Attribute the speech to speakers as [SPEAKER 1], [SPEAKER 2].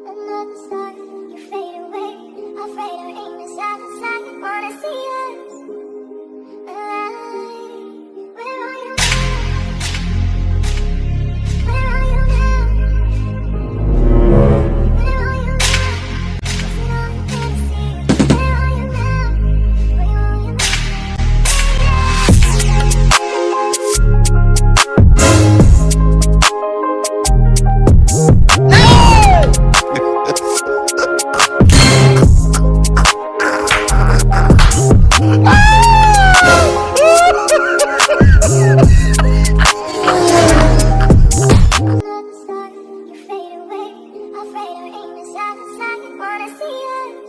[SPEAKER 1] Another star, you fade away. Afraid of aim inside the side. Wanna see us alive. Where are you now? Where are you now? Where are you now? Is it all a fantasy? Where are you now? Where are you now? Another star, you fade away. Afraid of aim inside the side. Wanna see us